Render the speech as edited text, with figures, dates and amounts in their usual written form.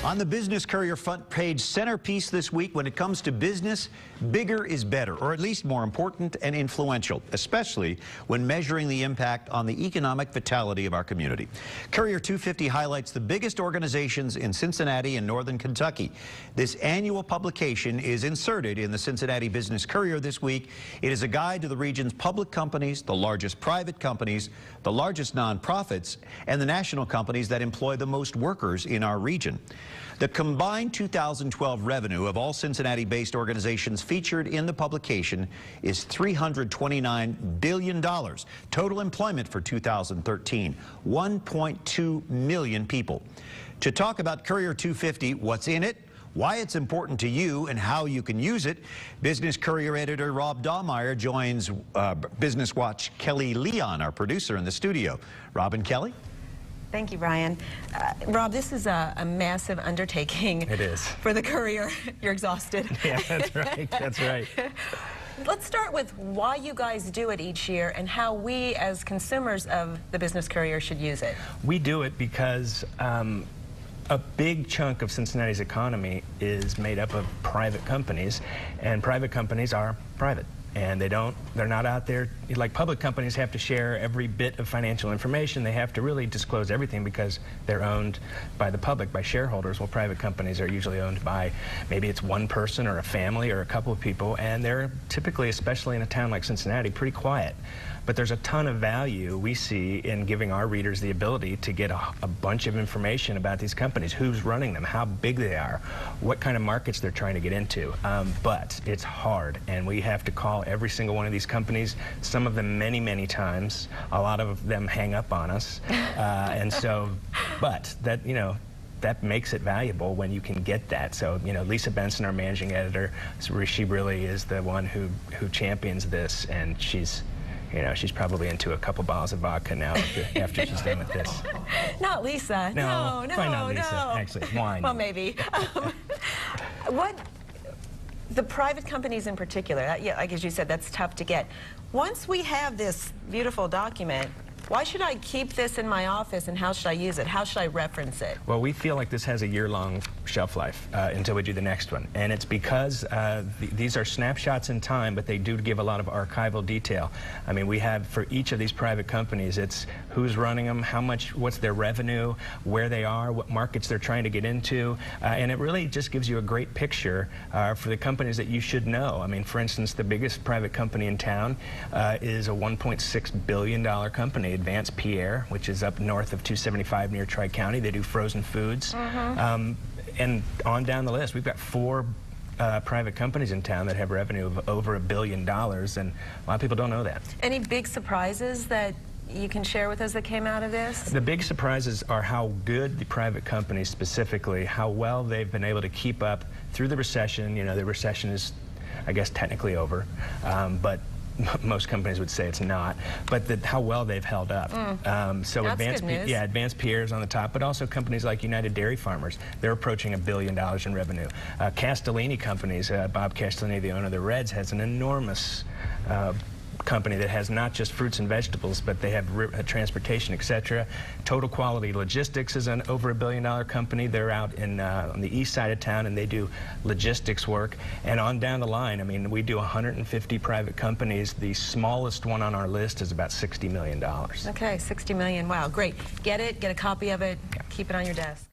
On the Business Courier front page centerpiece this week, when it comes to business, bigger is better, or at least more important and influential, especially when measuring the impact on the economic vitality of our community. Courier 250 highlights the biggest organizations in Cincinnati and northern Kentucky. This annual publication is inserted in the Cincinnati Business Courier this week. It is a guide to the region's public companies, the largest private companies, the largest nonprofits, and the national companies that employ the most workers in our region. The combined 2012 revenue of all Cincinnati-based organizations featured in the publication is $329 billion. Total employment for 2013, 1.2 million people. To talk about Courier 250, what's in it, why it's important to you, and how you can use it, Business Courier editor Rob Dahlmeyer joins Business Watch Kelly Leon, our producer, in the studio. Rob and Kelly? Thank you, Brian. Rob, this is a massive undertaking. It is. For the Courier. You're exhausted. Yeah, that's right. That's right. Let's start with why you guys do it each year and how we, as consumers of the Business Courier, should use it. We do it because a big chunk of Cincinnati's economy is made up of private companies, and private companies are private. And they're not out there, like public companies have to share every bit of financial information. They have to really disclose everything because they're owned by the public, by shareholders. Well, private companies are usually owned by, maybe it's one person or a family or a couple of people, and they're typically, especially in a town like Cincinnati, pretty quiet. But there's a ton of value we see in giving our readers the ability to get a bunch of information about these companies, who's running them, how big they are, what kind of markets they're trying to get into. But it's hard, and we have to call every single one of these companies, some of them many, many times. A lot of them hang up on us. And so, but that, you know, that makes it valuable when you can get that. So, you know, Lisa Benson, our managing editor, she really is the one who champions this, and she's, you know, she's probably into a couple bottles of vodka now after she's done with this. Not Lisa. No, probably not Lisa. Actually, wine. Well, maybe. The private companies in particular, yeah, like as you said, that's tough to get. Once we have this beautiful document, why should I keep this in my office, and how should I use it? How should I reference it? Well, we feel like this has a year-long shelf life until we do the next one. And it's because these are snapshots in time, but they do give a lot of archival detail. I mean, we have, for each of these private companies, it's who's running them, how much, what's their revenue, where they are, what markets they're trying to get into. And it really just gives you a great picture for the companies that you should know. I mean, for instance, the biggest private company in town is a $1.6 billion company. Advanced Pierre, which is up north of 275 near Tri-County. They do frozen foods. And on down the list, we've got 4 private companies in town that have revenue of over $1 billion, and a lot of people don't know that. Any big surprises that you can share with us that came out of this? The big surprises are how good the private companies, specifically, how well they've been able to keep up through the recession. You know, the recession is, I guess, technically over, but most companies would say it's not, but how well they've held up. So Advanced Pierre's on the top, but also companies like United Dairy Farmers. They're approaching $1 billion in revenue. Castellini companies, Bob Castellini, the owner of the Reds, has an enormous company that has not just fruits and vegetables, but they have transportation, etc. Total Quality Logistics is an over $1 billion company. They're out in on the east side of town, and they do logistics work. And on down the line, I mean, we do 150 private companies. The smallest one on our list is about $60 million. Okay, $60 million. Wow, great. Get it, get a copy of it, keep it on your desk.